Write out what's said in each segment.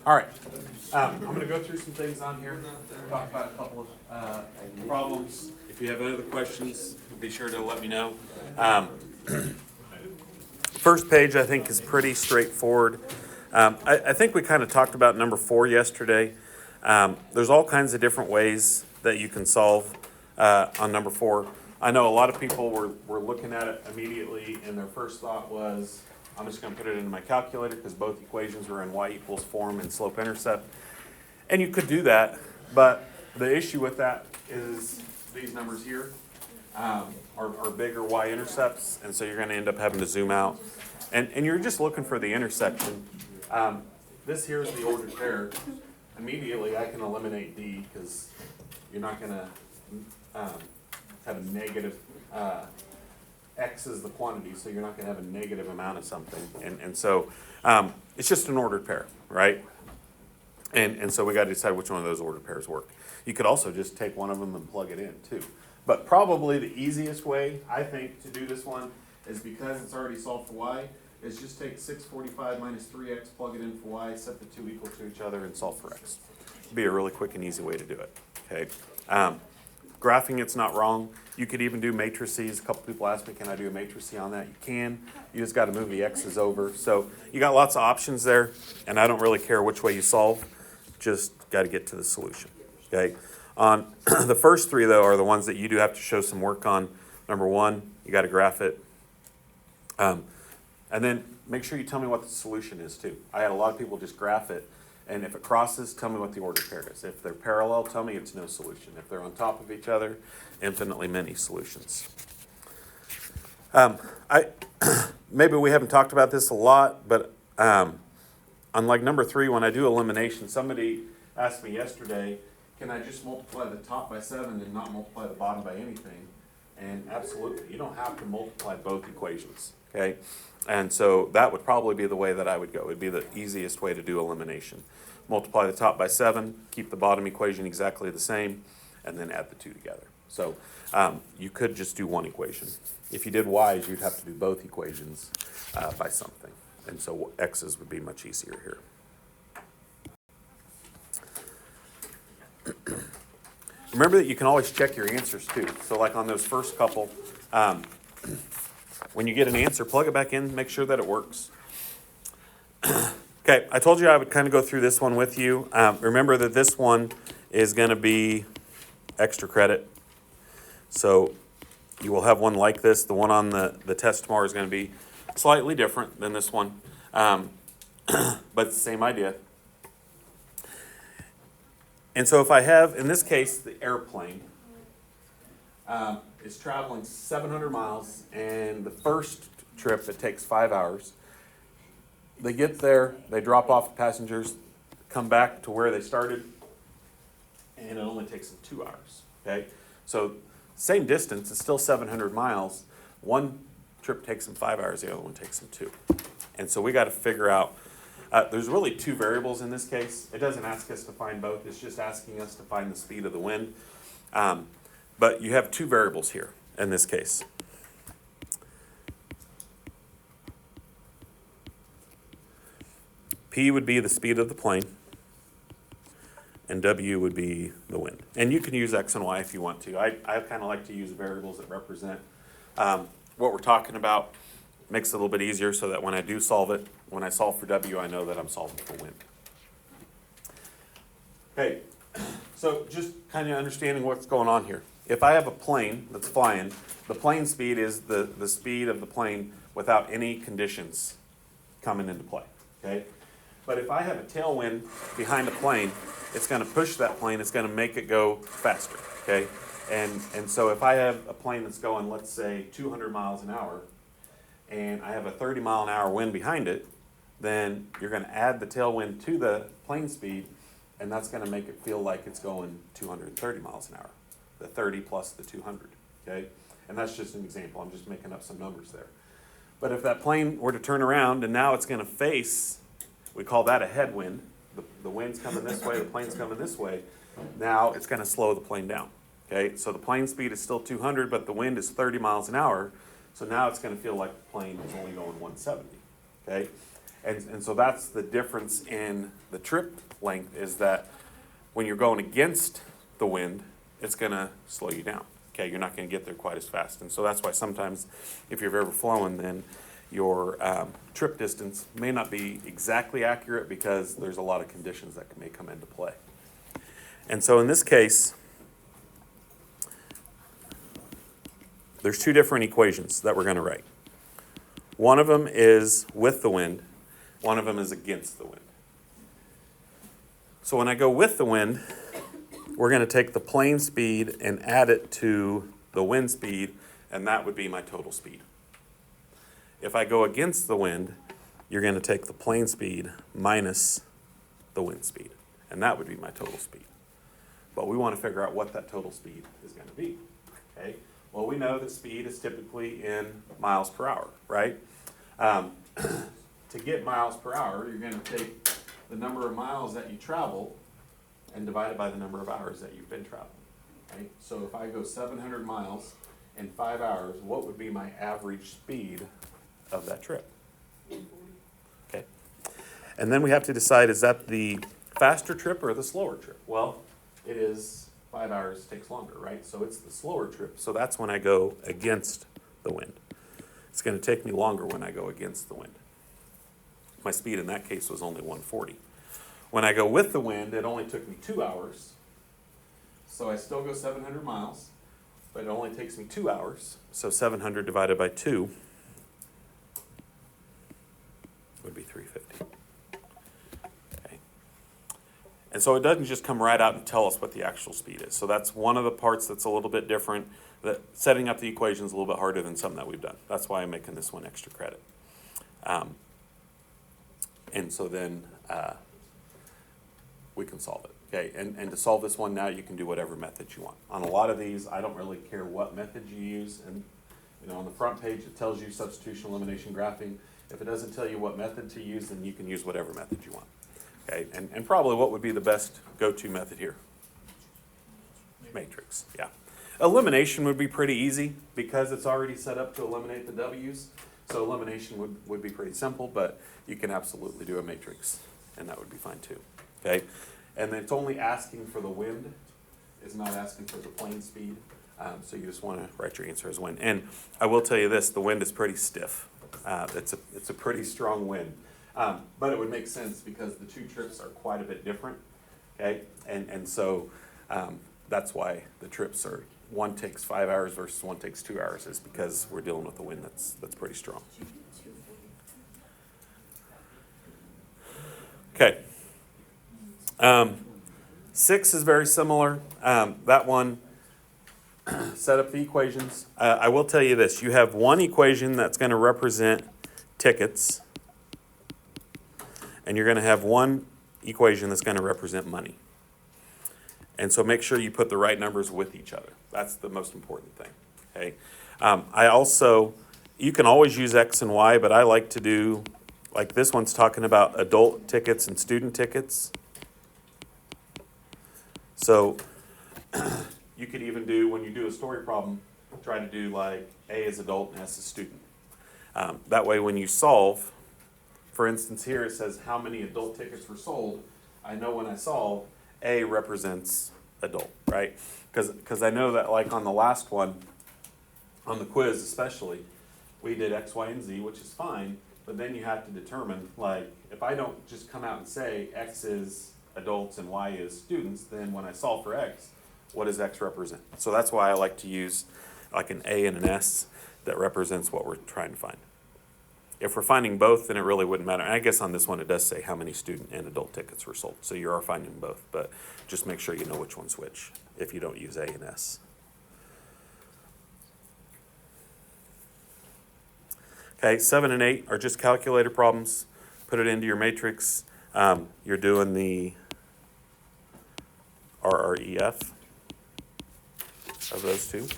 All right. I'm going to go through some things on here, talk about a couple of problems. If you have any other questions, be sure to let me know. First page, I think, is pretty straightforward. I think we kind of talked about number 4 yesterday. There's all kinds of different ways that you can solve on number 4. I know a lot of people were looking at it immediately, and their first thought was, I'm just going to put it into my calculator because both equations are in y equals form and slope-intercept. And you could do that, but the issue with that is these numbers here are bigger y-intercepts, and so you're going to end up having to zoom out. And you're just looking for the intersection. This here is the ordered pair. Immediately, I can eliminate d because you're not going to have a negative x is the quantity, so you're not going to have a negative amount of something. And so it's just an ordered pair, right? And so we got to decide which one of those ordered pairs work. You could also just take one of them and plug it in too. But probably the easiest way, I think, to do this one is because it's already solved for y, is just take 645 minus 3x, plug it in for y, set the two equal to each other, and solve for x. It'd be a really quick and easy way to do it. Okay. Graphing it's not wrong. You could even do matrices. A couple people asked me, can I do a matrice on that? You can. You just got to move the x's over. So you got lots of options there, and I don't really care which way you solve. Just got to get to the solution. Okay. On the first 3, though, are the ones that you do have to show some work on. Number 1, you got to graph it. And then make sure you tell me what the solution is, too. I had a lot of people just graph it. And if it crosses, tell me what the ordered pair is. If they're parallel, tell me it's no solution. If they're on top of each other, infinitely many solutions. Maybe we haven't talked about this a lot, but unlike number 3, when I do elimination, somebody asked me yesterday, can I just multiply the top by 7 and not multiply the bottom by anything? And absolutely, you don't have to multiply both equations, okay? And so that would probably be the way that I would go. It would be the easiest way to do elimination. Multiply the top by 7, keep the bottom equation exactly the same, and then add the 2 together. So you could just do one equation. If you did y's, you'd have to do both equations by something. And so x's would be much easier here. Remember that you can always check your answers too. So like on those first couple, when you get an answer, plug it back in, make sure that it works. Okay, I told you I would kind of go through this one with you. Remember that this one is going to be extra credit. So you will have one like this. The one on the test tomorrow is going to be slightly different than this one, but it's the same idea. And so if I have, in this case, the airplane is traveling 700 miles, and the first trip, it takes 5 hours. They get there, they drop off the passengers, come back to where they started, and it only takes them 2 hours, okay? So same distance, it's still 700 miles. One trip takes them 5 hours, the other one takes them 2. And so we got to figure out, there's really 2 variables in this case. It doesn't ask us to find both, it's just asking us to find the speed of the wind. But you have 2 variables here in this case. P would be the speed of the plane, and W would be the wind. And you can use X and Y if you want to. I kind of like to use variables that represent what we're talking about. Makes it a little bit easier so that when I do solve it, when I solve for W, I know that I'm solving for wind. Okay, so just kind of understanding what's going on here. If I have a plane that's flying, the plane speed is the speed of the plane without any conditions coming into play, okay? But if I have a tailwind behind a plane, it's going to push that plane, it's going to make it go faster, okay? And so if I have a plane that's going, let's say, 200 miles an hour, and I have a 30 mile an hour wind behind it, then you're going to add the tailwind to the plane speed, and that's going to make it feel like it's going 230 miles an hour. The 30 plus the 200, okay? And that's just an example. I'm just making up some numbers there. But if that plane were to turn around and now it's going to face, we call that a headwind. The wind's coming this way, the plane's coming this way. Now it's going to slow the plane down, okay? So the plane speed is still 200, but the wind is 30 miles an hour. So now it's going to feel like the plane is only going 170, okay? And so that's the difference in the trip length, is that when you're going against the wind, it's going to slow you down. Okay, you're not going to get there quite as fast. And so that's why sometimes if you've ever flown, then your trip distance may not be exactly accurate because there's a lot of conditions that may come into play. And so in this case, there's two different equations that we're going to write. One of them is with the wind. One of them is against the wind. So when I go with the wind, we're going to take the plane speed and add it to the wind speed, and that would be my total speed. If I go against the wind, you're going to take the plane speed minus the wind speed, and that would be my total speed. But we want to figure out what that total speed is going to be. Okay? Well, we know that speed is typically in miles per hour, right? To get miles per hour, you're going to take the number of miles that you travel and divide it by the number of hours that you've been traveling. Right? So if I go 700 miles in 5 hours, what would be my average speed of that trip? Okay. And then we have to decide, is that the faster trip or the slower trip? Well, it is 5 hours takes longer, right? So it's the slower trip. So that's when I go against the wind. It's going to take me longer when I go against the wind. My speed in that case was only 140. When I go with the wind, it only took me 2 hours. So I still go 700 miles, but it only takes me 2 hours. So 700 divided by 2 would be 350. Okay. And so it doesn't just come right out and tell us what the actual speed is. So that's one of the parts that's a little bit different. That setting up the equation is a little bit harder than some that we've done. That's why I'm making this one extra credit. And so then we can solve it. Okay, and to solve this one now, you can do whatever method you want. On a lot of these, I don't really care what method you use. And on the front page, it tells you substitution, elimination, graphing. If it doesn't tell you what method to use, then you can use whatever method you want. Okay, and probably what would be the best go-to method here? Matrix, yeah. Elimination would be pretty easy because it's already set up to eliminate the W's. So elimination would be pretty simple, but you can absolutely do a matrix, and that would be fine too. Okay, and it's only asking for the wind, it's not asking for the plane speed. So you just want to write your answer as wind. And I will tell you this: the wind is pretty stiff. It's a pretty strong wind, but it would make sense because the two trips are quite a bit different. Okay, and so that's why the trips are. One takes 5 hours versus one takes 2 hours, is because we're dealing with a wind that's pretty strong. Okay. 6 is very similar. That one, set up the equations. I will tell you this. You have one equation that's going to represent tickets, and you're going to have one equation that's going to represent money. And so make sure you put the right numbers with each other. That's the most important thing. Okay. You can always use X and Y, but I like to do, like this one's talking about adult tickets and student tickets. So you could even do, when you do a story problem, try to do like A is adult and S is student. That way when you solve, for instance here it says how many adult tickets were sold. I know when I solve, A represents adult, right? Because I know that like on the last one, on the quiz especially, we did X, Y, and Z, which is fine, but then you have to determine, like, if I don't just come out and say X is adults and Y is students, then when I solve for X, what does X represent? So that's why I like to use like an A and an S that represents what we're trying to find. If we're finding both, then it really wouldn't matter. And I guess on this one, it does say how many student and adult tickets were sold. So you are finding both, but just make sure you know which one's which if you don't use A and S. Okay, 7 and 8 are just calculator problems. Put it into your matrix. You're doing the RREF of those two.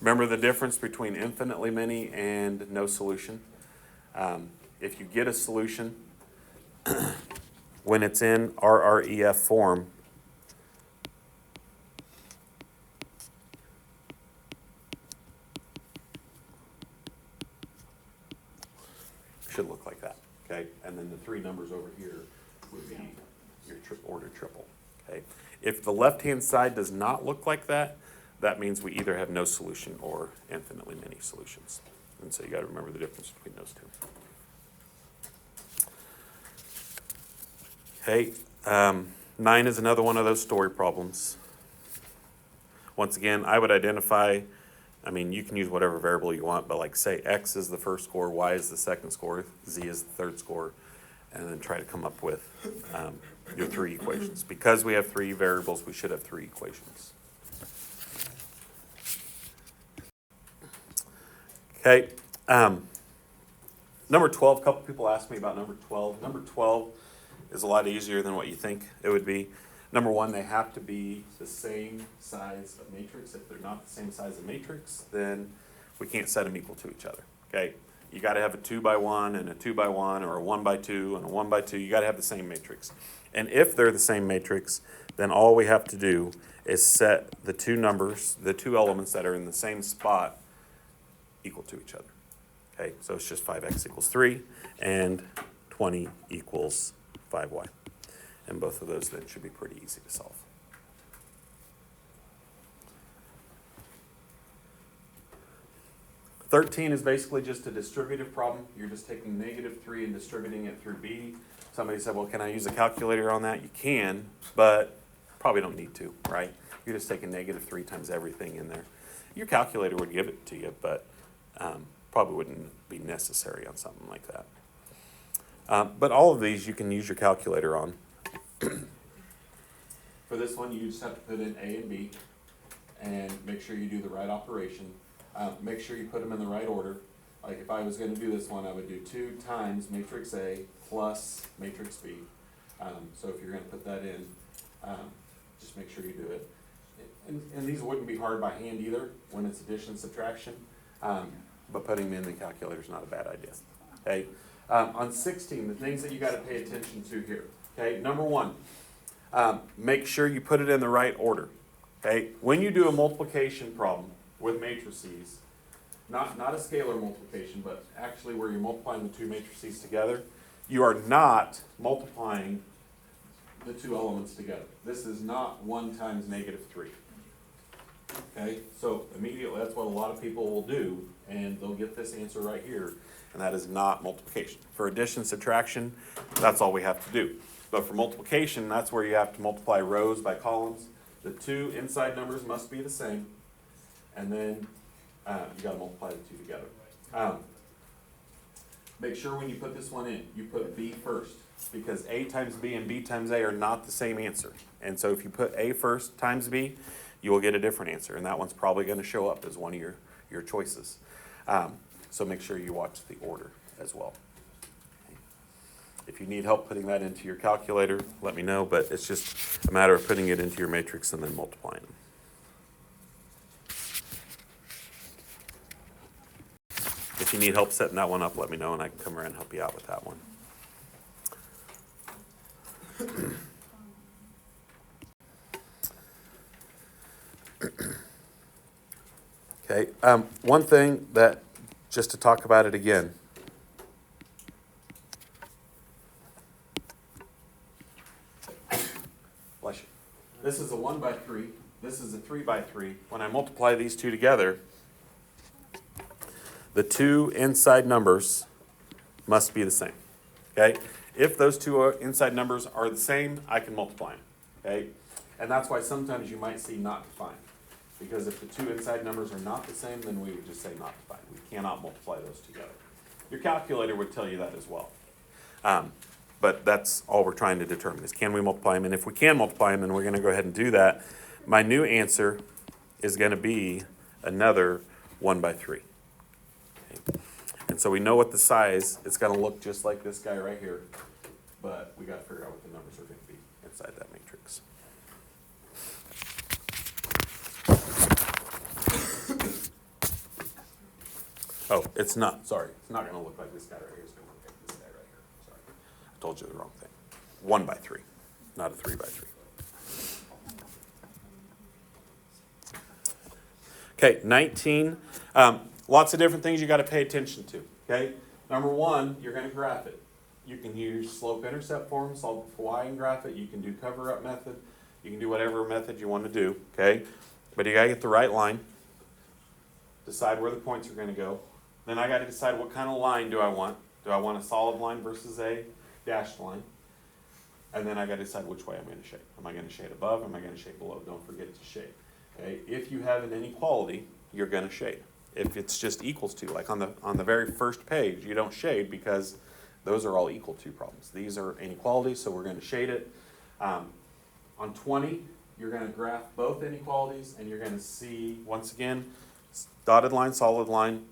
Remember the difference between infinitely many and no solution. If you get a solution, when it's in RREF form, should look like that, okay? And then the numbers over here would be your order triple. Okay. If the left-hand side does not look like that, that means we either have no solution or infinitely many solutions. And so you got to remember the difference between those two. Okay, 9 is another one of those story problems. Once again, I would identify, you can use whatever variable you want, but like say X is the first score, Y is the second score, Z is the third score, and then try to come up with your 3 equations. Because we have 3 variables, we should have 3 equations. Okay, number 12, a couple people asked me about number 12. Number 12 is a lot easier than what you think it would be. Number 1, they have to be the same size of matrix. If they're not the same size of matrix, then we can't set them equal to each other. Okay, you got to have a 2 by 1 and a 2 by 1, or a 1 by 2 and a 1 by 2. You got to have the same matrix. And if they're the same matrix, then all we have to do is set the 2 numbers, the 2 elements that are in the same spot, equal to each other. Okay, so it's just 5x equals 3 and 20 equals 5y. And both of those then should be pretty easy to solve. (13) is basically just a distributive problem. You're just taking -3 and distributing it through b. Somebody said, well, can I use a calculator on that? You can, but probably don't need to, right? You're just taking -3 times everything in there. Your calculator would give it to you, but probably wouldn't be necessary on something like that. But all of these you can use your calculator on. For this one, you just have to put in A and B and make sure you do the right operation. Make sure you put them in the right order. Like if I was going to do this one, I would do 2 times matrix A plus matrix B. So if you're going to put that in, just make sure you do it. And these wouldn't be hard by hand either when it's addition and subtraction, but putting them in the calculator is not a bad idea. Okay. On 16, the things that you got to pay attention to here. Okay. Number 1, make sure you put it in the right order. Okay. When you do a multiplication problem with matrices, not a scalar multiplication, but actually where you're multiplying the 2 matrices together, you are not multiplying the 2 elements together. This is not 1 times -3. Okay, so immediately that's what a lot of people will do, and they'll get this answer right here, and that is not multiplication. For addition, subtraction, that's all we have to do. But for multiplication, that's where you have to multiply rows by columns. The 2 inside numbers must be the same, and then you got to multiply the 2 together. Make sure when you put this one in, you put B first, because A times B and B times A are not the same answer. And so if you put A first times B, you will get a different answer, and that one's probably going to show up as one of your choices. So make sure you watch the order as well. If you need help putting that into your calculator, let me know, but it's just a matter of putting it into your matrix and then multiplying them. If you need help setting that one up, let me know, and I can come around and help you out with that one. Okay, one thing that, just to talk about it again, bless you. This is a 1 by 3, this is a 3 by 3. When I multiply these 2 together, the 2 inside numbers must be the same, okay? If those 2 inside numbers are the same, I can multiply them, okay? And that's why sometimes you might see not defined. Because if the 2 inside numbers are not the same, then we would just say not defined. We cannot multiply those together. Your calculator would tell you that as well. But that's all we're trying to determine is, can we multiply them? And if we can multiply them, then we're going to go ahead and do that. My new answer is going to be another 1 by 3. Okay. And so we know what the size, it's going to look just like this guy right here. But we got to figure out what the numbers are going to be inside that matrix. Oh, it's not, sorry. It's not going to look like this guy right here. It's going to look like this guy right here. Sorry. I told you the wrong thing. 1 by 3, not a 3 by 3. Okay, 19. Lots of different things you got to pay attention to. Okay, number 1, you're going to graph it. You can use slope-intercept form, solve for y and graph it. You can do cover-up method. You can do whatever method you want to do, okay? But you got to get the right line. Decide where the points are going to go. Then I got to decide what kind of line do I want. Do I want a solid line versus a dashed line? And then I got to decide which way I'm going to shade. Am I going to shade above? Am I going to shade below? Don't forget to shade. Okay? If you have an inequality, you're going to shade. If it's just equals to, like on the very first page, you don't shade because those are all equal to problems. These are inequalities, so we're going to shade it. On 20, you're going to graph both inequalities, and you're going to see, once again, dotted line, solid line.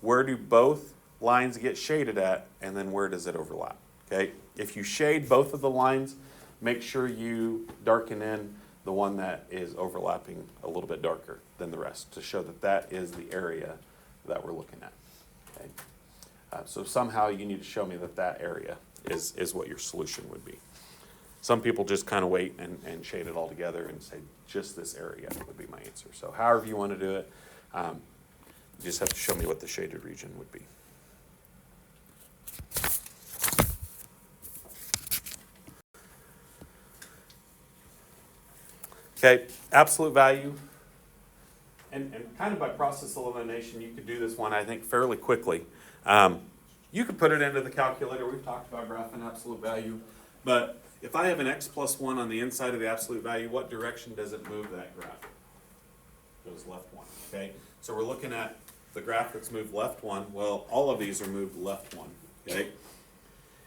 Where do both lines get shaded at, and then where does it overlap? Okay? If you shade both of the lines, make sure you darken in the one that is overlapping a little bit darker than the rest to show that that is the area that we're looking at. Okay? So somehow you need to show me that that area is what your solution would be. Some people just kind of wait and shade it all together and say just this area would be my answer. So however you want to do it, you just have to show me what the shaded region would be. Okay, absolute value. And kind of by process elimination, you could do this one, I think, fairly quickly. You could put it into the calculator. We've talked about graphing absolute value. But if I have an x plus 1 on the inside of the absolute value, what direction does it move that graph? It goes left 1, okay? So we're looking at the graph that's moved left 1. Well, all of these are moved left 1, okay?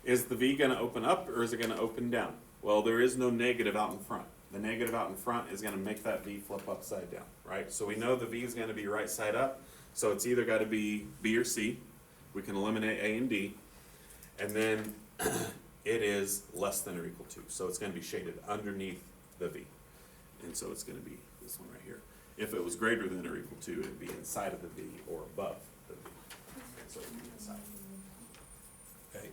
Is the v going to open up or is it going to open down? Well, there is no negative out in front. The negative out in front is going to make that v flip upside down, right? So we know the v is going to be right side up, so it's either got to be B or C. We can eliminate A and D, and then it is less than or equal to. So it's going to be shaded underneath the v, and so it's going to be this one right here. If it was greater than or equal to, it would be inside of the v or above the v, and so it would be inside. Okay.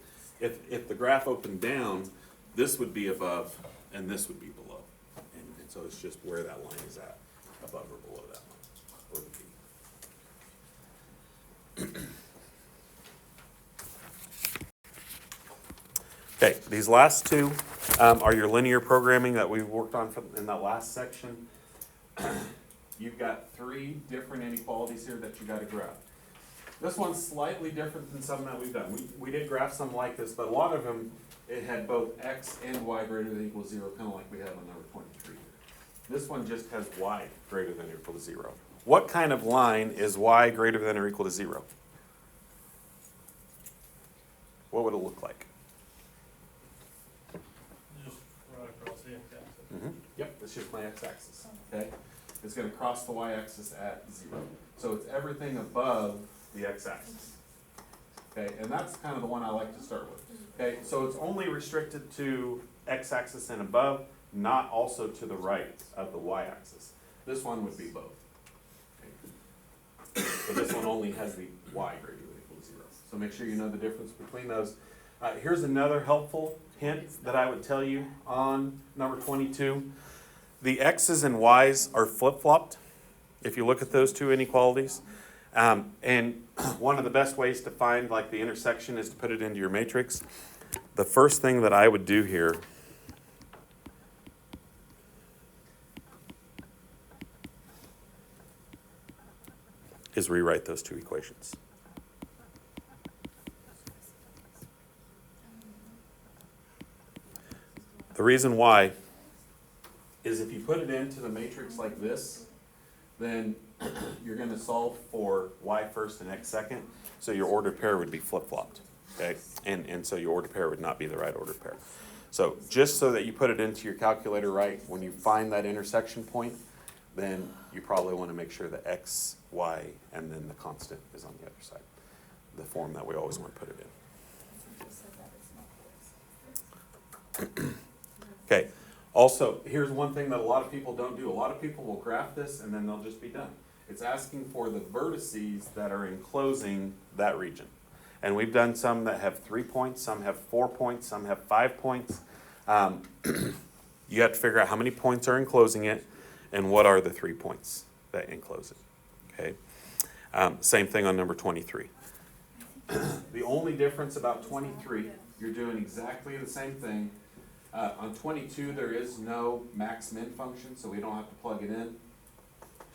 If the graph opened down, this would be above, and this would be below. And so it's just where that line is at, above or below that line, or the v. Okay, these last two are your linear programming that we worked on in that last section. You've got 3 different inequalities here that you got to graph. This one's slightly different than some that we've done. We did graph some like this, but a lot of them, it had both x and y greater than or equal to 0, kind of like we have on number 23. This one just has y greater than or equal to 0. What kind of line is y greater than or equal to 0? What would it look like? Just right across the x-axis. Mm-hmm. Yep, it's just my x-axis, okay? It's going to cross the y-axis at 0. So it's everything above the x-axis, okay? And that's kind of the one I like to start with, okay? So it's only restricted to x-axis and above, not also to the right of the y-axis. This one would be both. Okay. But this one only has the y greater than or equal to 0. So make sure you know the difference between those. Here's another helpful hint that I would tell you on number 22. The x's and y's are flip-flopped if you look at those two inequalities. And one of the best ways to find like the intersection is to put it into your matrix. The first thing that I would do here is rewrite those two equations. The reason why is if you put it into the matrix like this, then you're going to solve for y first and x second, so your ordered pair would be flip-flopped, okay? And so your ordered pair would not be the right ordered pair. So just so that you put it into your calculator right, when you find that intersection point, then you probably want to make sure that x, y, and then the constant is on the other side, the form that we always want to put it in. Okay, also, here's one thing that a lot of people don't do. A lot of people will graph this and then they'll just be done. It's asking for the vertices that are enclosing that region. And we've done some that have 3 points, some have 4 points, some have 5 points. You have to figure out how many points are enclosing it and what are the 3 points that enclose it, okay? Same thing on number 23. The only difference about 23 you're doing exactly the same thing. On 22, there is no max min function, so we don't have to plug it in.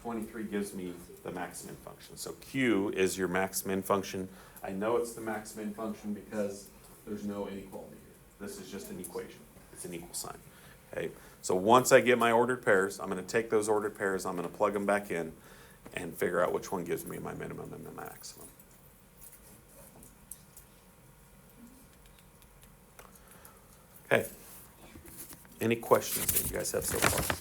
23 gives me the max min function. So Q is your max min function. I know it's the max min function because there's no inequality here. This is just an equation. It's an equal sign. Okay. So once I get my ordered pairs, I'm going to take those ordered pairs, I'm going to plug them back in and figure out which one gives me my minimum and my maximum. Okay. Any questions that you guys have so far?